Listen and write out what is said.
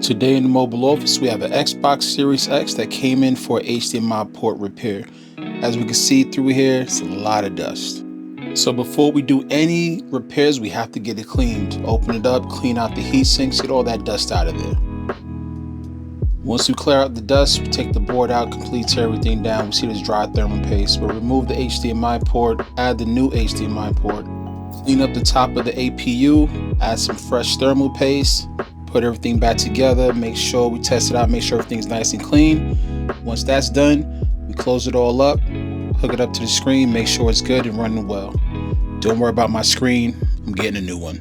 Today in the mobile office, we have an Xbox Series X that came in for HDMI port repair. As we can see through here, it's a lot of dust. So before we do any repairs, we have to get it cleaned. Open it up, clean out the heat sinks, get all that dust out of there. Once we clear out the dust, we take the board out, complete tear everything down. We see this dry thermal paste. We'll remove the HDMI port, add the new HDMI port, clean up the top of the APU, add some fresh thermal paste, put everything back together, make sure we test it out, make sure everything's nice and clean. Once that's done, we close it all up, hook it up to the screen, make sure it's good and running well. Don't worry about my screen, I'm getting a new one.